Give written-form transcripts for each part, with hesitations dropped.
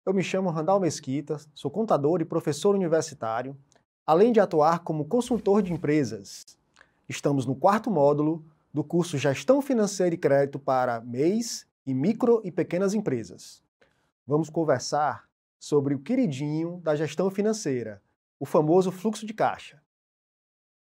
eu me chamo Randall Mesquita, sou contador e professor universitário, além de atuar como consultor de empresas. Estamos no 4º módulo do curso Gestão Financeira e Crédito para MEIs e Micro e Pequenas Empresas. Vamos conversar sobre o queridinho da gestão financeira, o famoso fluxo de caixa.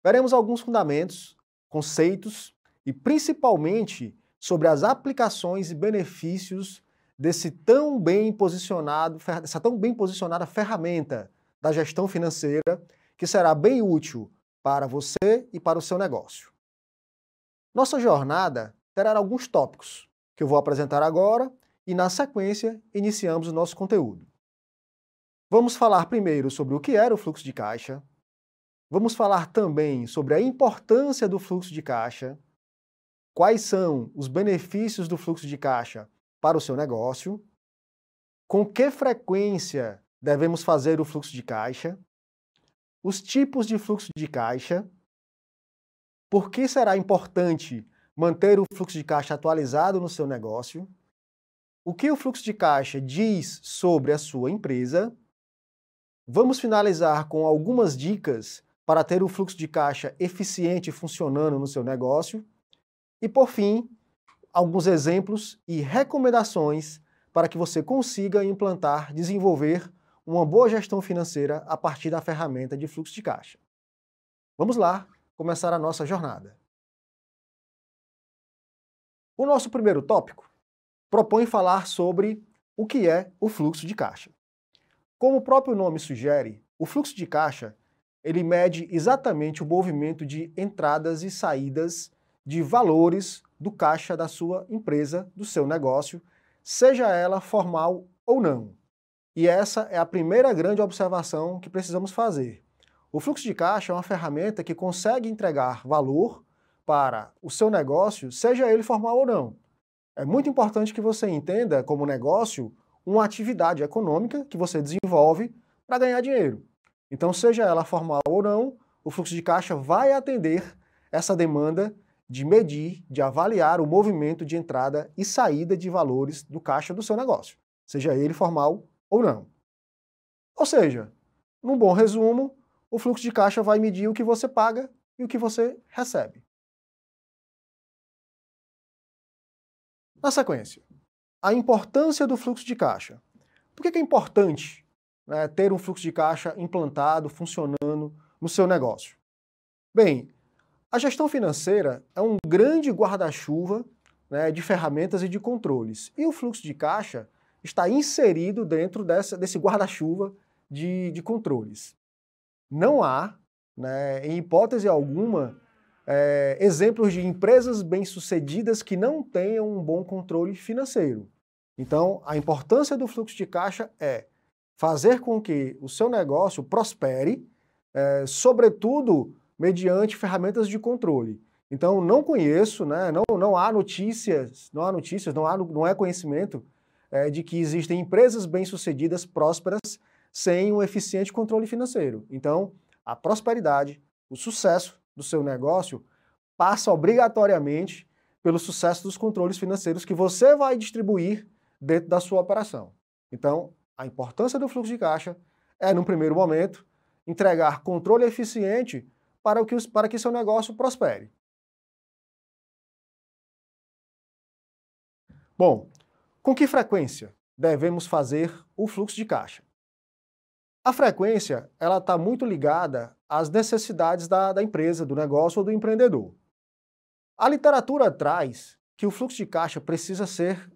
Veremos alguns fundamentos, conceitos e principalmente sobre as aplicações e benefícios dessa tão bem posicionada ferramenta da gestão financeira que será bem útil para você e para o seu negócio. Nossa jornada terá alguns tópicos que eu vou apresentar agora e, na sequência, iniciamos o nosso conteúdo. Vamos falar primeiro sobre o que era o fluxo de caixa. Vamos falar também sobre a importância do fluxo de caixa, quais são os benefícios do fluxo de caixa para o seu negócio, com que frequência devemos fazer o fluxo de caixa, os tipos de fluxo de caixa, por que será importante manter o fluxo de caixa atualizado no seu negócio, o que o fluxo de caixa diz sobre a sua empresa. Vamos finalizar com algumas dicas para ter o fluxo de caixa eficiente funcionando no seu negócio. E, por fim, alguns exemplos e recomendações para que você consiga implantar, desenvolver uma boa gestão financeira a partir da ferramenta de fluxo de caixa. Vamos lá começar a nossa jornada. O nosso primeiro tópico propõe falar sobre o que é o fluxo de caixa. Como o próprio nome sugere, o fluxo de caixa ele mede exatamente o movimento de entradas e saídas de valores do caixa da sua empresa, do seu negócio, seja ela formal ou não. E essa é a primeira grande observação que precisamos fazer. O fluxo de caixa é uma ferramenta que consegue entregar valor para o seu negócio, seja ele formal ou não. É muito importante que você entenda como negócio uma atividade econômica que você desenvolve para ganhar dinheiro. Então, seja ela formal ou não, o fluxo de caixa vai atender essa demanda de medir, de avaliar o movimento de entrada e saída de valores do caixa do seu negócio, seja ele formal ou não. Ou seja, num bom resumo, o fluxo de caixa vai medir o que você paga e o que você recebe. Na sequência, a importância do fluxo de caixa. Por que é importante, ter um fluxo de caixa implantado, funcionando no seu negócio? Bem, a gestão financeira é um grande guarda-chuva de ferramentas e de controles. E o fluxo de caixa está inserido dentro desse guarda-chuva de controles. Não há, em hipótese alguma, exemplos de empresas bem-sucedidas que não tenham um bom controle financeiro. Então, a importância do fluxo de caixa é fazer com que o seu negócio prospere, sobretudo mediante ferramentas de controle. Então, não conheço, não há notícias, não é conhecimento de que existem empresas bem-sucedidas, prósperas, sem um eficiente controle financeiro. Então, a prosperidade, o sucesso do seu negócio passa obrigatoriamente pelo sucesso dos controles financeiros que você vai distribuir dentro da sua operação. Então, a importância do fluxo de caixa é, num primeiro momento, entregar controle eficiente para que seu negócio prospere. Bom, com que frequência devemos fazer o fluxo de caixa? A frequência ela está muito ligada às necessidades da empresa, do negócio ou do empreendedor. A literatura traz que o fluxo de caixa precisa ser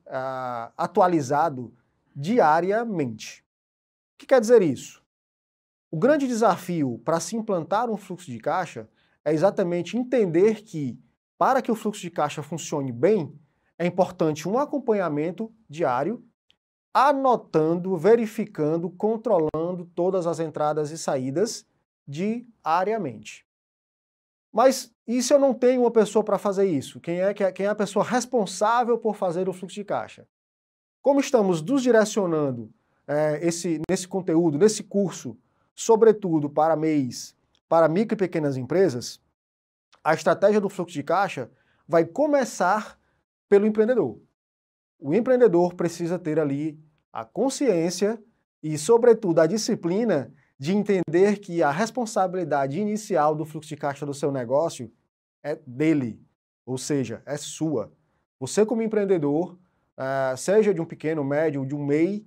atualizado diariamente. O que quer dizer isso? O grande desafio para se implantar um fluxo de caixa é exatamente entender que, para que o fluxo de caixa funcione bem, é importante um acompanhamento diário, anotando, verificando, controlando todas as entradas e saídas diariamente. Mas e se eu não tenho uma pessoa para fazer isso? Quem é a pessoa responsável por fazer o fluxo de caixa? Como estamos nos direcionando nesse conteúdo, nesse curso, sobretudo para MEIs, para micro e pequenas empresas, a estratégia do fluxo de caixa vai começar pelo empreendedor. O empreendedor precisa ter ali a consciência e, sobretudo, a disciplina de entender que a responsabilidade inicial do fluxo de caixa do seu negócio é dele, ou seja, é sua. Você como empreendedor, seja de um pequeno, médio, de um MEI,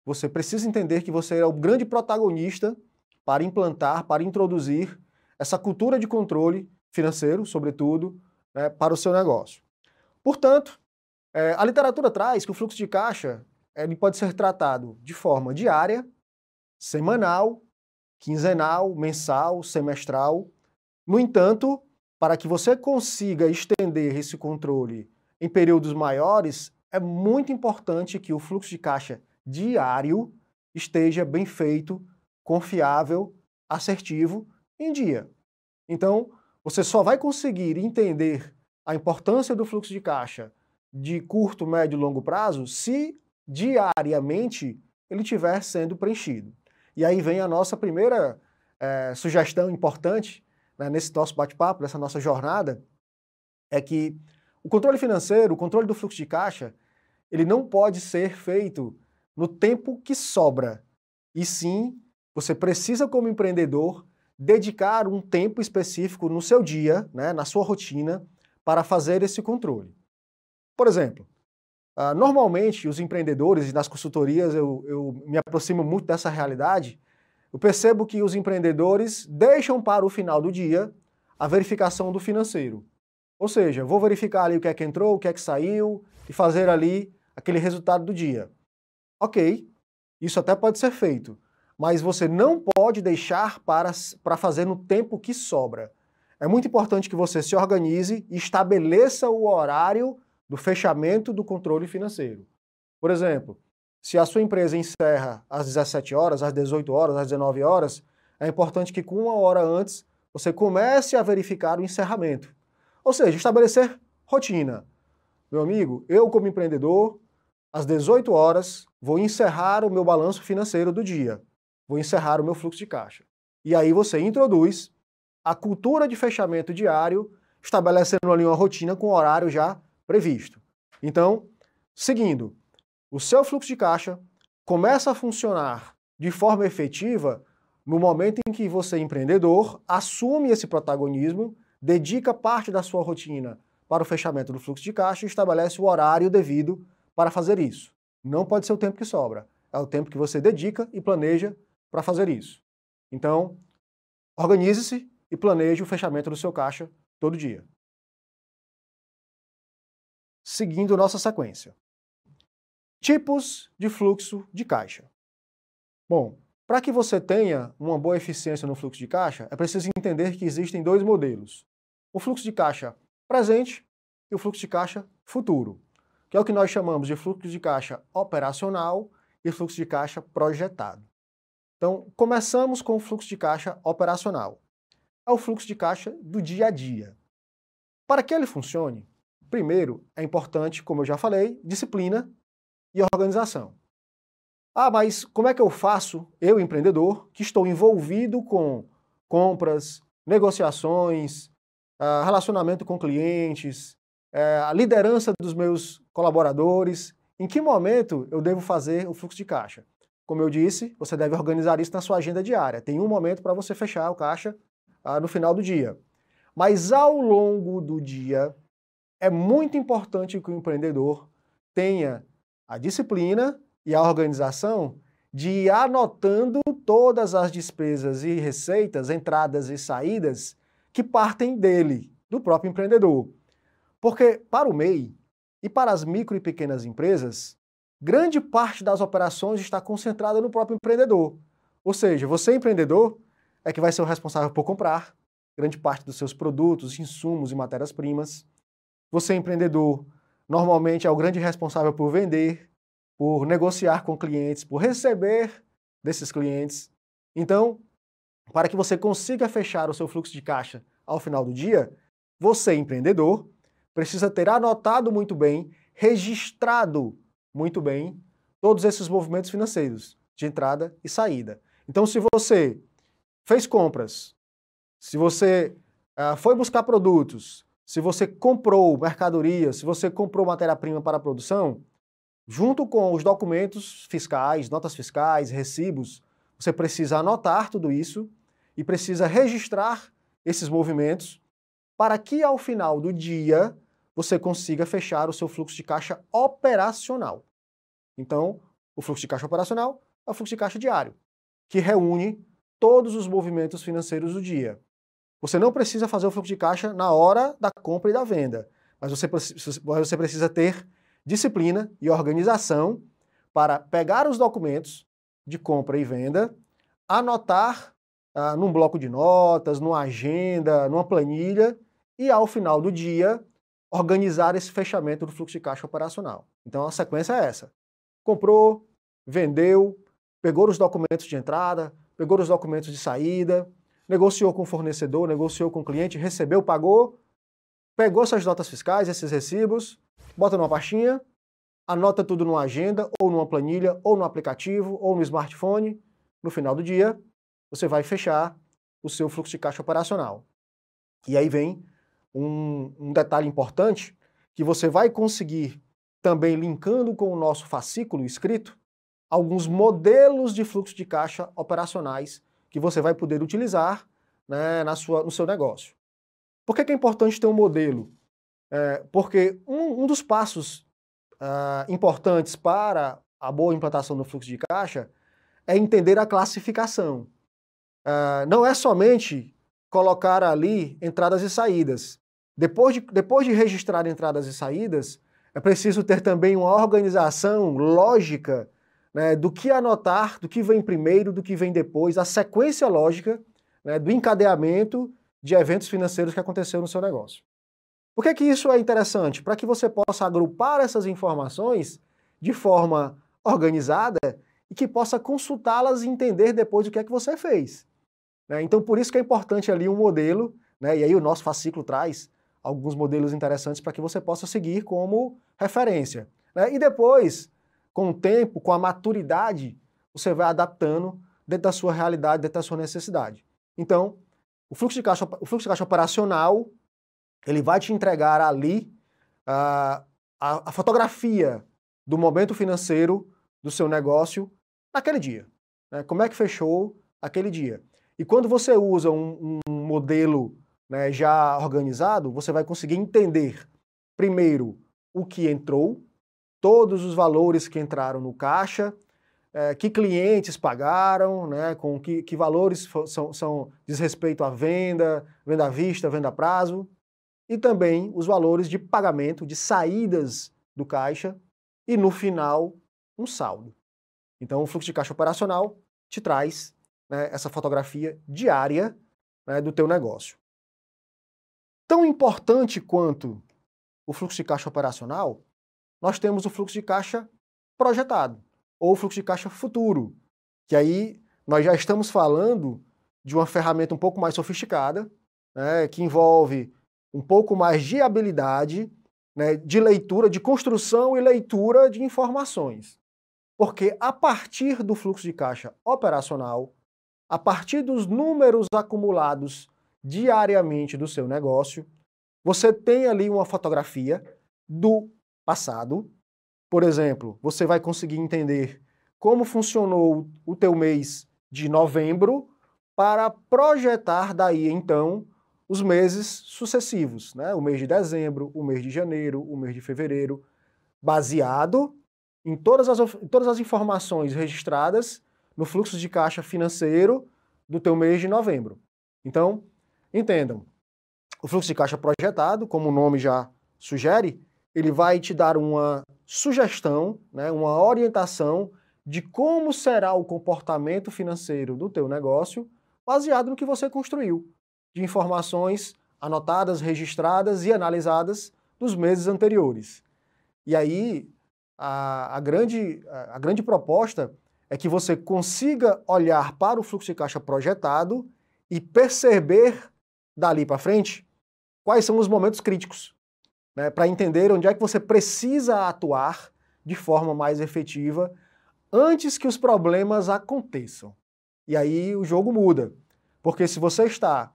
você precisa entender que você é o grande protagonista para implantar, para introduzir essa cultura de controle financeiro, sobretudo, para o seu negócio. Portanto, a literatura traz que o fluxo de caixa ele pode ser tratado de forma diária, semanal, quinzenal, mensal, semestral. No entanto, para que você consiga estender esse controle em períodos maiores, é muito importante que o fluxo de caixa diário esteja bem feito, confiável, assertivo, em dia. Então, você só vai conseguir entender a importância do fluxo de caixa de curto, médio e longo prazo se diariamente ele estiver sendo preenchido. E aí vem a nossa primeira sugestão importante, né, nesse nosso bate-papo, nessa nossa jornada, é que o controle financeiro, o controle do fluxo de caixa, ele não pode ser feito no tempo que sobra. E sim, você precisa, como empreendedor, dedicar um tempo específico no seu dia, né, na sua rotina, para fazer esse controle. Por exemplo, normalmente os empreendedores, e nas consultorias eu me aproximo muito dessa realidade, eu percebo que os empreendedores deixam para o final do dia a verificação do financeiro. Ou seja, vou verificar ali o que é que entrou, o que é que saiu, e fazer ali aquele resultado do dia. Ok, isso até pode ser feito, mas você não pode deixar para fazer no tempo que sobra. É muito importante que você se organize e estabeleça o horário do fechamento do controle financeiro. Por exemplo, se a sua empresa encerra às 17 horas, às 18 horas, às 19 horas, é importante que com 1 hora antes você comece a verificar o encerramento. Ou seja, estabelecer rotina. Meu amigo, eu como empreendedor, às 18 horas, vou encerrar o meu balanço financeiro do dia. Vou encerrar o meu fluxo de caixa. E aí você introduz a cultura de fechamento diário, estabelecendo ali uma rotina com horário já previsto. Então, seguindo, o seu fluxo de caixa começa a funcionar de forma efetiva no momento em que você, empreendedor, assume esse protagonismo, dedica parte da sua rotina para o fechamento do fluxo de caixa e estabelece o horário devido para fazer isso. Não pode ser o tempo que sobra, é o tempo que você dedica e planeja para fazer isso. Então, organize-se e planeje o fechamento do seu caixa todo dia. Seguindo nossa sequência. Tipos de fluxo de caixa. Bom, para que você tenha uma boa eficiência no fluxo de caixa, é preciso entender que existem dois modelos. O fluxo de caixa presente e o fluxo de caixa futuro, que é o que nós chamamos de fluxo de caixa operacional e fluxo de caixa projetado. Então, começamos com o fluxo de caixa operacional. É o fluxo de caixa do dia a dia. Para que ele funcione, primeiro é importante, como eu já falei, disciplina e organização. Mas como é que eu faço, eu empreendedor, que estou envolvido com compras, negociações, relacionamento com clientes, a liderança dos meus colaboradores, em que momento eu devo fazer o fluxo de caixa? Como eu disse, você deve organizar isso na sua agenda diária. Tem um momento para você fechar o caixa no final do dia. Mas ao longo do dia, é muito importante que o empreendedor tenha a disciplina e a organização de ir anotando todas as despesas e receitas, entradas e saídas que partem dele, do próprio empreendedor. Porque para o MEI e para as micro e pequenas empresas, grande parte das operações está concentrada no próprio empreendedor. Ou seja, você empreendedor é que vai ser o responsável por comprar grande parte dos seus produtos, insumos e matérias-primas. Você empreendedor normalmente é o grande responsável por vender, por negociar com clientes, por receber desses clientes. Então, para que você consiga fechar o seu fluxo de caixa ao final do dia, você, empreendedor, precisa ter anotado muito bem, registrado muito bem todos esses movimentos financeiros de entrada e saída. Então, se você fez compras, se você foi buscar produtos, se você comprou mercadoria, se você comprou matéria-prima para a produção, junto com os documentos fiscais, notas fiscais, recibos, você precisa anotar tudo isso e precisa registrar esses movimentos para que ao final do dia você consiga fechar o seu fluxo de caixa operacional. Então, o fluxo de caixa operacional é o fluxo de caixa diário, que reúne todos os movimentos financeiros do dia. Você não precisa fazer o fluxo de caixa na hora da compra e da venda, mas você precisa ter disciplina e organização para pegar os documentos de compra e venda, anotar num bloco de notas, numa agenda, numa planilha e, ao final do dia, organizar esse fechamento do fluxo de caixa operacional. Então, a sequência é essa. Comprou, vendeu, pegou os documentos de entrada, pegou os documentos de saída, negociou com o fornecedor, negociou com o cliente, recebeu, pagou, pegou essas notas fiscais, esses recibos, bota numa pastinha, anota tudo numa agenda, ou numa planilha, ou no aplicativo, ou no smartphone. No final do dia, você vai fechar o seu fluxo de caixa operacional. E aí vem um detalhe importante, que você vai conseguir, também linkando com o nosso fascículo escrito, alguns modelos de fluxo de caixa operacionais que você vai poder utilizar, né, no seu negócio. Por que é importante ter um modelo? Porque um dos passos importantes para a boa implantação do fluxo de caixa é entender a classificação. Não é somente colocar ali entradas e saídas. Depois de registrar entradas e saídas, é preciso ter também uma organização lógica, né, do que anotar, do que vem primeiro, do que vem depois, a sequência lógica, né, do encadeamento de eventos financeiros que aconteceu no seu negócio. Por que isso é interessante? Para que você possa agrupar essas informações de forma organizada e que possa consultá-las e entender depois o que é que você fez. Então, por isso que é importante ali um modelo, né, e aí o nosso fascículo traz alguns modelos interessantes para que você possa seguir como referência. E depois, com o tempo, com a maturidade, você vai adaptando dentro da sua realidade, dentro da sua necessidade. Então, o fluxo de caixa operacional, ele vai te entregar ali a fotografia do momento financeiro do seu negócio naquele dia. Né? Como é que fechou aquele dia? E quando você usa um modelo, né, já organizado, você vai conseguir entender, primeiro, o que entrou, todos os valores que entraram no caixa, que clientes pagaram, né, com que valores diz respeito à venda à vista, venda a prazo, e também os valores de pagamento, de saídas do caixa, e no final, um saldo. Então, o fluxo de caixa operacional te traz, né, essa fotografia diária, né, do teu negócio. Tão importante quanto o fluxo de caixa operacional, nós temos o fluxo de caixa projetado, ou o fluxo de caixa futuro, que aí nós já estamos falando de uma ferramenta um pouco mais sofisticada, né, que envolve um pouco mais de habilidade, né, de leitura, de construção e leitura de informações. Porque a partir do fluxo de caixa operacional, a partir dos números acumulados diariamente do seu negócio, você tem ali uma fotografia do passado. Por exemplo, você vai conseguir entender como funcionou o teu mês de novembro para projetar daí, então, os meses sucessivos, né? O mês de dezembro, o mês de janeiro, o mês de fevereiro, baseado em todas as informações registradas no fluxo de caixa financeiro do teu mês de novembro. Então, entendam, o fluxo de caixa projetado, como o nome já sugere, ele vai te dar uma sugestão, né, uma orientação de como será o comportamento financeiro do teu negócio, baseado no que você construiu, de informações anotadas, registradas e analisadas dos meses anteriores. E aí, a grande proposta é que você consiga olhar para o fluxo de caixa projetado e perceber dali para frente quais são os momentos críticos, né, para entender onde é que você precisa atuar de forma mais efetiva antes que os problemas aconteçam. E aí o jogo muda, porque se você está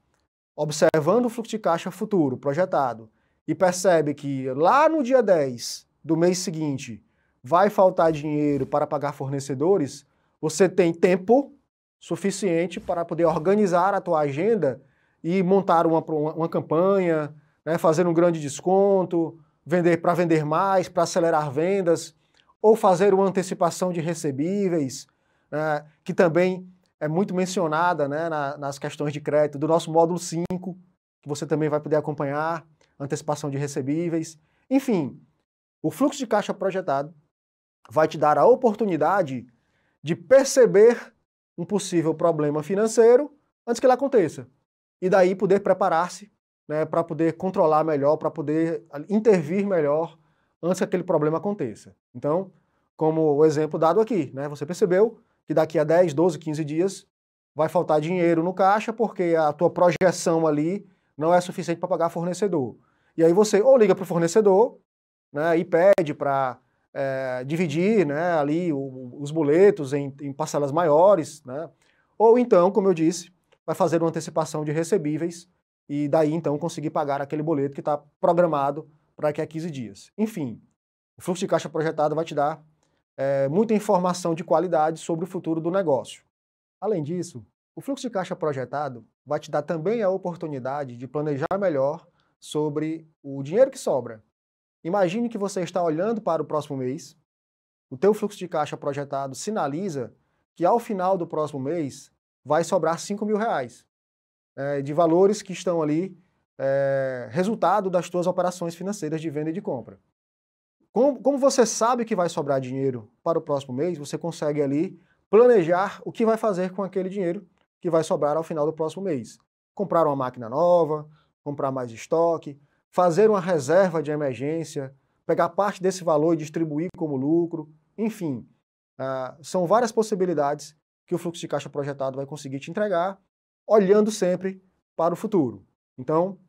observando o fluxo de caixa futuro projetado e percebe que lá no dia 10 do mês seguinte vai faltar dinheiro para pagar fornecedores, você tem tempo suficiente para poder organizar a tua agenda e montar uma campanha, né, fazer um grande desconto, para vender mais, para acelerar vendas, ou fazer uma antecipação de recebíveis, que também é muito mencionada, né, nas questões de crédito do nosso módulo 5, que você também vai poder acompanhar, antecipação de recebíveis. Enfim, o fluxo de caixa projetado vai te dar a oportunidade de perceber um possível problema financeiro antes que ele aconteça. E daí poder preparar-se, né, para poder controlar melhor, para poder intervir melhor antes que aquele problema aconteça. Então, como o exemplo dado aqui, né, você percebeu que daqui a 10, 12, 15 dias vai faltar dinheiro no caixa porque a tua projeção ali não é suficiente para pagar fornecedor. E aí você ou liga para o fornecedor, né, e pede para dividir, né, ali os boletos em parcelas maiores, né, ou então, como eu disse, vai fazer uma antecipação de recebíveis e daí então conseguir pagar aquele boleto que está programado para daqui a 15 dias. Enfim, o fluxo de caixa projetado vai te dar muita informação de qualidade sobre o futuro do negócio. Além disso, o fluxo de caixa projetado vai te dar também a oportunidade de planejar melhor sobre o dinheiro que sobra. Imagine que você está olhando para o próximo mês, o teu fluxo de caixa projetado sinaliza que ao final do próximo mês vai sobrar R$5.000, de valores que estão ali, resultado das tuas operações financeiras de venda e de compra. Como você sabe que vai sobrar dinheiro para o próximo mês, você consegue ali planejar o que vai fazer com aquele dinheiro que vai sobrar ao final do próximo mês. Comprar uma máquina nova, comprar mais estoque, fazer uma reserva de emergência, pegar parte desse valor e distribuir como lucro, enfim. São várias possibilidades que o fluxo de caixa projetado vai conseguir te entregar, olhando sempre para o futuro. Então,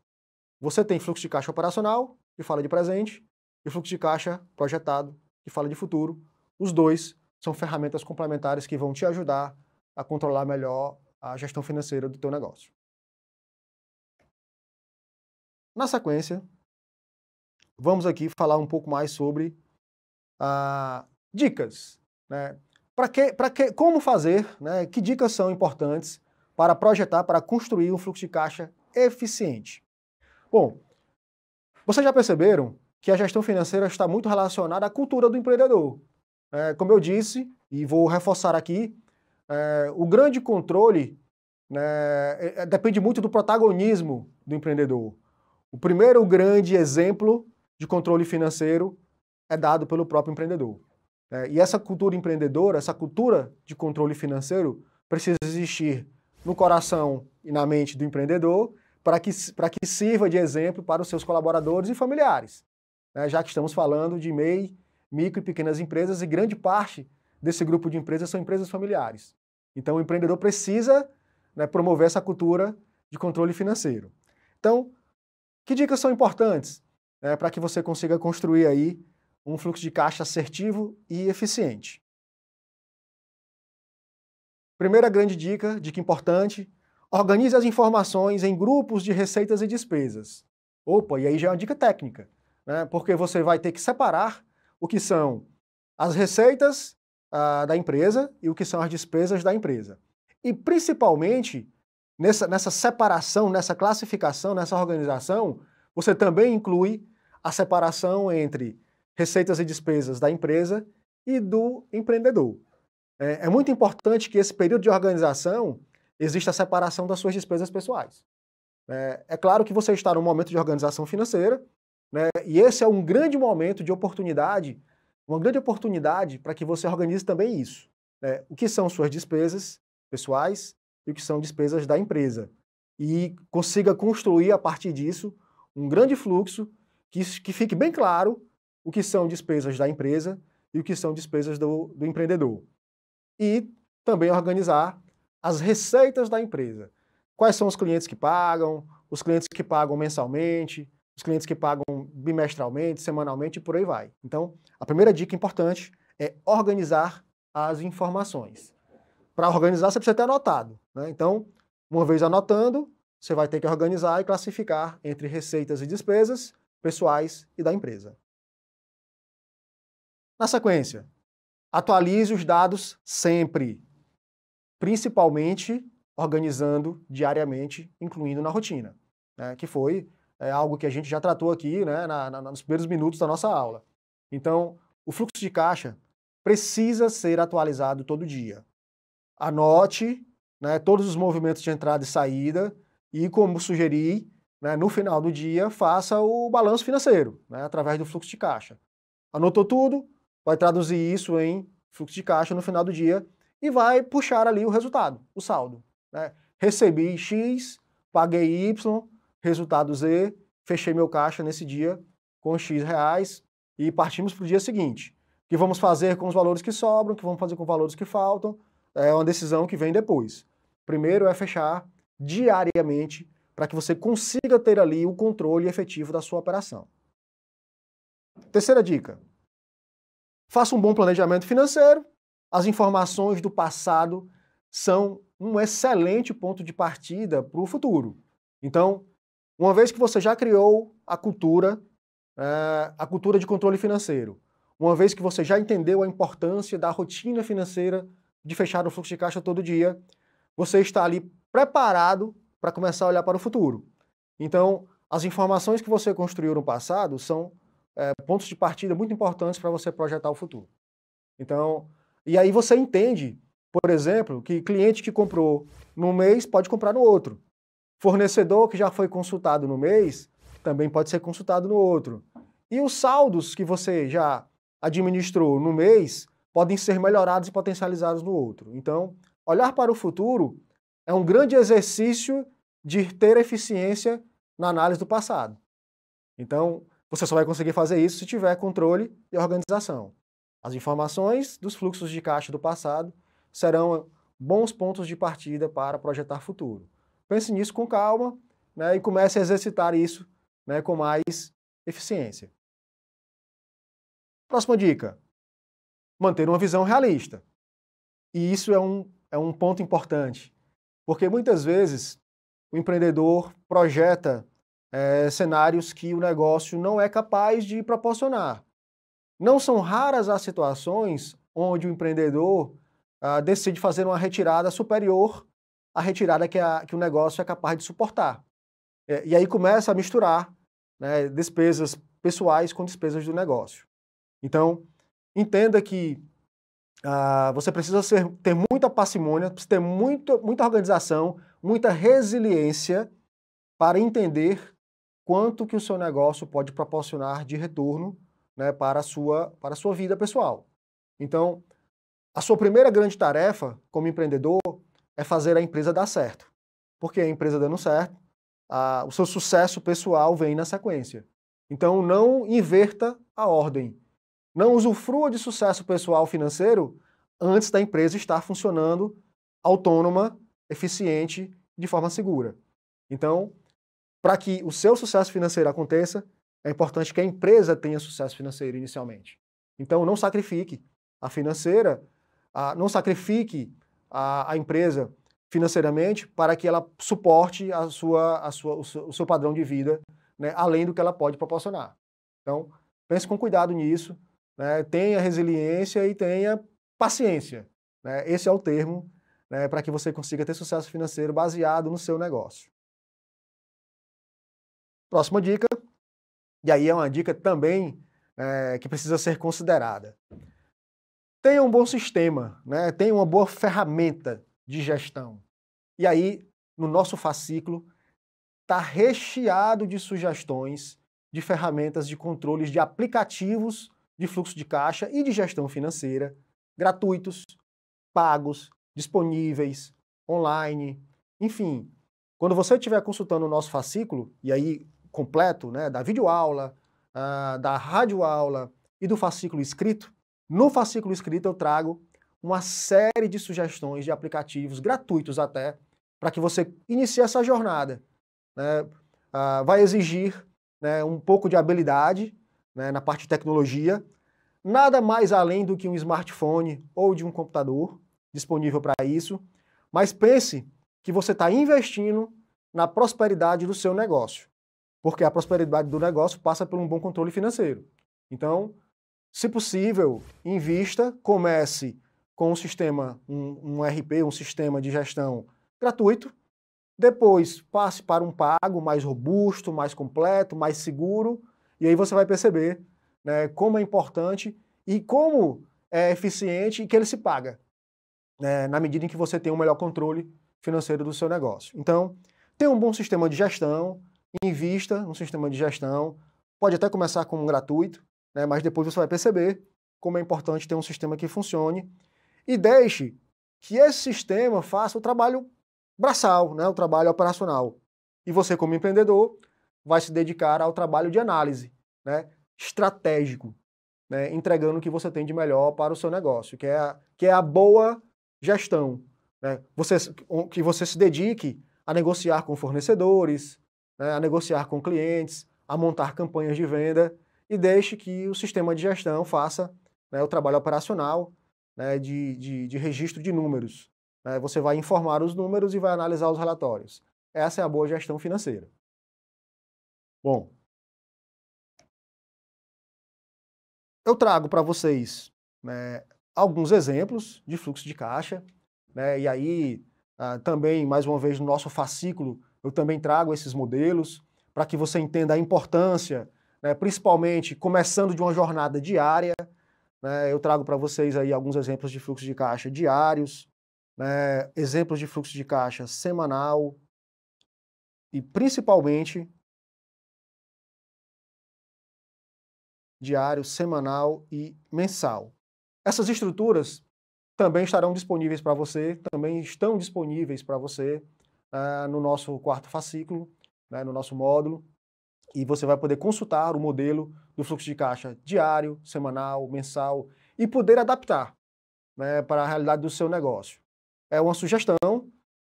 você tem fluxo de caixa operacional, que fala de presente, e fluxo de caixa projetado, que fala de futuro. Os dois são ferramentas complementares que vão te ajudar a controlar melhor a gestão financeira do teu negócio. Na sequência, vamos aqui falar um pouco mais sobre dicas, né? Como fazer, né? Que dicas são importantes para projetar, para construir um fluxo de caixa eficiente? Bom, vocês já perceberam que a gestão financeira está muito relacionada à cultura do empreendedor. Como eu disse, e vou reforçar aqui, o grande controle, né, depende muito do protagonismo do empreendedor. O primeiro grande exemplo de controle financeiro é dado pelo próprio empreendedor. E essa cultura empreendedora, essa cultura de controle financeiro precisa existir no coração e na mente do empreendedor para que sirva de exemplo para os seus colaboradores e familiares. Já que estamos falando de MEI, micro e pequenas empresas, e grande parte desse grupo de empresas são empresas familiares. Então o empreendedor precisa, né, promover essa cultura de controle financeiro. Então, que dicas são importantes para que você consiga construir aí um fluxo de caixa assertivo e eficiente? Primeira grande dica importante: organize as informações em grupos de receitas e despesas. Opa, e aí já é uma dica técnica, né? Porque você vai ter que separar o que são as receitas da empresa e o que são as despesas da empresa. E principalmente, nessa separação, nessa classificação, nessa organização, você também inclui a separação entre receitas e despesas da empresa e do empreendedor. É muito importante que esse período de organização exista a separação das suas despesas pessoais. É claro que você está num momento de organização financeira, né, e esse é um grande momento de oportunidade, uma grande oportunidade para que você organize também isso. O que são suas despesas pessoais e o que são despesas da empresa. E consiga construir a partir disso um grande fluxo que fique bem claro o que são despesas da empresa e o que são despesas do empreendedor. E também organizar as receitas da empresa. Quais são os clientes que pagam, os clientes que pagam mensalmente, os clientes que pagam bimestralmente, semanalmente e por aí vai. Então, a primeira dica importante é organizar as informações. Para organizar, você precisa ter anotado, né? Então, uma vez anotando, você vai ter que organizar e classificar entre receitas e despesas pessoais e da empresa. Na sequência, atualize os dados sempre, principalmente organizando diariamente, incluindo na rotina, né, que foi algo que a gente já tratou aqui, né, nos primeiros minutos da nossa aula. Então, o fluxo de caixa precisa ser atualizado todo dia. Anote, né, todos os movimentos de entrada e saída e, como sugeri, né, no final do dia, faça o balanço financeiro, né, através do fluxo de caixa. Anotou tudo, vai traduzir isso em fluxo de caixa no final do dia e vai puxar ali o resultado, o saldo, né? Recebi X, paguei Y, resultado Z, fechei meu caixa nesse dia com X reais e partimos para o dia seguinte. O que vamos fazer com os valores que sobram, o que vamos fazer com os valores que faltam, é uma decisão que vem depois. Primeiro é fechar diariamente para que você consiga ter ali o controle efetivo da sua operação. Terceira dica. Faça um bom planejamento financeiro. As informações do passado são um excelente ponto de partida para o futuro. Então, uma vez que você já criou a cultura de controle financeiro, uma vez que você já entendeu a importância da rotina financeira de fechar o fluxo de caixa todo dia, você está ali preparado para começar a olhar para o futuro. Então, as informações que você construiu no passado são pontos de partida muito importantes para você projetar o futuro. Então, e aí você entende, por exemplo, que cliente que comprou num mês pode comprar no outro. Fornecedor que já foi consultado no mês também pode ser consultado no outro. E os saldos que você já administrou no mês podem ser melhorados e potencializados no outro. Então, olhar para o futuro é um grande exercício de ter eficiência na análise do passado. Então, você só vai conseguir fazer isso se tiver controle e organização. As informações dos fluxos de caixa do passado serão bons pontos de partida para projetar futuro. Pense nisso com calma, né, e comece a exercitar isso, né, com mais eficiência. Próxima dica. Manter uma visão realista. E isso é um ponto importante, porque muitas vezes o empreendedor projeta cenários que o negócio não é capaz de proporcionar. Não são raras as situações onde o empreendedor decide fazer uma retirada superior à retirada que o negócio é capaz de suportar. E aí começa a misturar, né, despesas pessoais com despesas do negócio. Então, entenda que você precisa ter muita parcimônia, precisa ter muita organização, muita resiliência para entender quanto que o seu negócio pode proporcionar de retorno, né, para a sua vida pessoal. Então, a sua primeira grande tarefa como empreendedor é fazer a empresa dar certo. Porque a empresa dando certo, o seu sucesso pessoal vem na sequência. Então, não inverta a ordem. Não usufrua de sucesso pessoal financeiro antes da empresa estar funcionando autônoma, eficiente, de forma segura. Então, para que o seu sucesso financeiro aconteça, é importante que a empresa tenha sucesso financeiro inicialmente. Então, não sacrifique a financeira, não sacrifique a empresa financeiramente para que ela suporte o seu padrão de vida, né, além do que ela pode proporcionar. Então, pense com cuidado nisso, né, tenha resiliência e tenha paciência. Né, esse é o termo, né, para que você consiga ter sucesso financeiro baseado no seu negócio. Próxima dica, e aí é uma dica também que precisa ser considerada. Tenha um bom sistema, né? Tenha uma boa ferramenta de gestão. E aí, no nosso fascículo, está recheado de sugestões de ferramentas de controles de aplicativos de fluxo de caixa e de gestão financeira, gratuitos, pagos, disponíveis, online, enfim. Quando você estiver consultando o nosso fascículo, e aí completo, né, da videoaula, da radioaula e do fascículo escrito, no fascículo escrito eu trago uma série de sugestões de aplicativos gratuitos até, para que você inicie essa jornada. Né? Vai exigir, né, um pouco de habilidade, né, na parte de tecnologia, nada mais além do que um smartphone ou de um computador disponível para isso, mas pense que você está investindo na prosperidade do seu negócio, porque a prosperidade do negócio passa por um bom controle financeiro. Então, Se possível, invista, comece com um sistema, um RP, um sistema de gestão gratuito, depois passe para um pago mais robusto, mais completo, mais seguro, e aí você vai perceber, né, como é importante e como é eficiente e que ele se paga, né, na medida em que você tem um melhor controle financeiro do seu negócio. Então, tenha um bom sistema de gestão, invista no sistema de gestão, pode até começar com um gratuito, né, mas depois você vai perceber como é importante ter um sistema que funcione e deixe que esse sistema faça o trabalho braçal, né, o trabalho operacional. E você, como empreendedor, vai se dedicar ao trabalho de análise, né, estratégico, né, entregando o que você tem de melhor para o seu negócio, que é a boa gestão. Né, que você se dedique a negociar com fornecedores, né, a negociar com clientes, a montar campanhas de venda e deixe que o sistema de gestão faça, né, o trabalho operacional, né, de registro de números. Você vai informar os números e vai analisar os relatórios. Essa é a boa gestão financeira. Bom, eu trago para vocês, né, alguns exemplos de fluxo de caixa, né, e aí também, mais uma vez, no nosso fascículo, eu também trago esses modelos para que você entenda a importância, né, principalmente começando de uma jornada diária, né, eu trago para vocês aí alguns exemplos de fluxo de caixa diários, né, exemplos de fluxo de caixa semanal e principalmente diário, semanal e mensal. Essas estruturas também estarão disponíveis para você, também estão disponíveis para você no nosso quarto fascículo, né, no nosso módulo, e você vai poder consultar o modelo do fluxo de caixa diário, semanal, mensal e poder adaptar, né, para a realidade do seu negócio. É uma sugestão,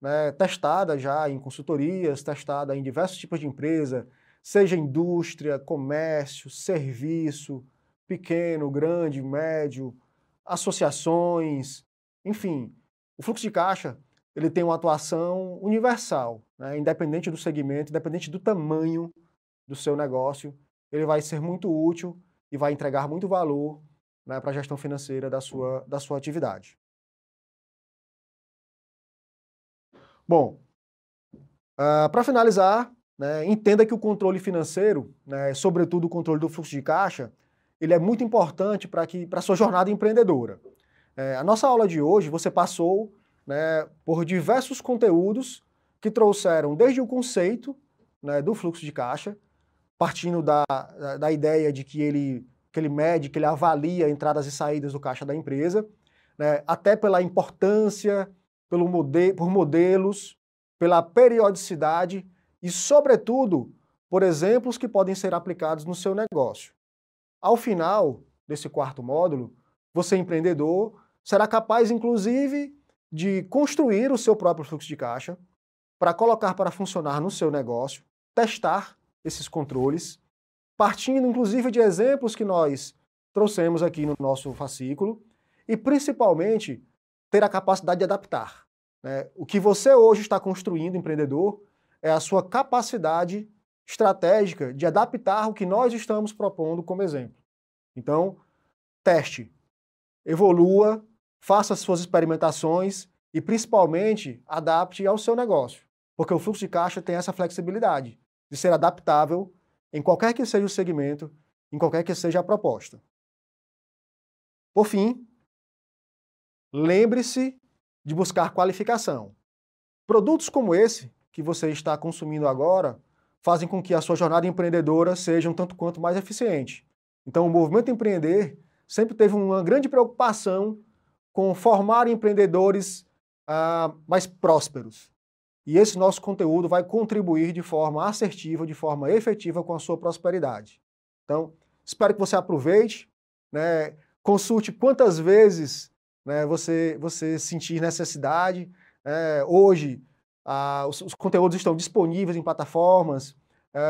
né, testada já em consultorias, testada em diversos tipos de empresa, seja indústria, comércio, serviço, pequeno, grande, médio, associações, enfim. O fluxo de caixa ele tem uma atuação universal, né, independente do segmento, independente do tamanho do seu negócio, ele vai ser muito útil e vai entregar muito valor, né, para a gestão financeira da sua atividade. Bom, para finalizar, né, entenda que o controle financeiro, né, sobretudo o controle do fluxo de caixa, ele é muito importante para a sua jornada empreendedora. A nossa aula de hoje, você passou, né, por diversos conteúdos que trouxeram desde o conceito, né, do fluxo de caixa, partindo da ideia de que ele mede, que ele avalia entradas e saídas do caixa da empresa, né, até pela importância, por modelos, pela periodicidade e, sobretudo, por exemplos que podem ser aplicados no seu negócio. Ao final desse quarto módulo, você, empreendedor, será capaz, inclusive, de construir o seu próprio fluxo de caixa para colocar para funcionar no seu negócio, testar esses controles, partindo, inclusive, de exemplos que nós trouxemos aqui no nosso fascículo e, principalmente, ter a capacidade de adaptar. Né? O que você hoje está construindo, empreendedor, é a sua capacidade estratégica de adaptar o que nós estamos propondo como exemplo. Então, teste, evolua, faça as suas experimentações e, principalmente, adapte ao seu negócio, porque o fluxo de caixa tem essa flexibilidade de ser adaptável em qualquer que seja o segmento, em qualquer que seja a proposta. Por fim, lembre-se de buscar qualificação. Produtos como esse que você está consumindo agora fazem com que a sua jornada empreendedora seja um tanto quanto mais eficiente. Então, o Movimento Empreender sempre teve uma grande preocupação com formar empreendedores mais prósperos. E esse nosso conteúdo vai contribuir de forma assertiva, de forma efetiva com a sua prosperidade. Então, espero que você aproveite, né, consulte quantas vezes, né, você sentir necessidade. Hoje, os conteúdos estão disponíveis em plataformas,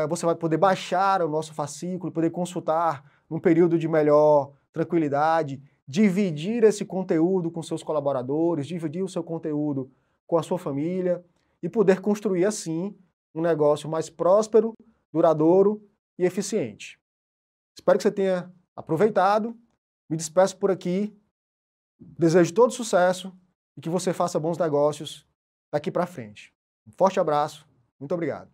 você vai poder baixar o nosso fascículo, poder consultar num período de melhor tranquilidade, dividir esse conteúdo com seus colaboradores, dividir o seu conteúdo com a sua família e poder construir, assim, um negócio mais próspero, duradouro e eficiente. Espero que você tenha aproveitado Me despeço por aqui. Desejo todo sucesso e que você faça bons negócios daqui para frente. Um forte abraço. Muito obrigado.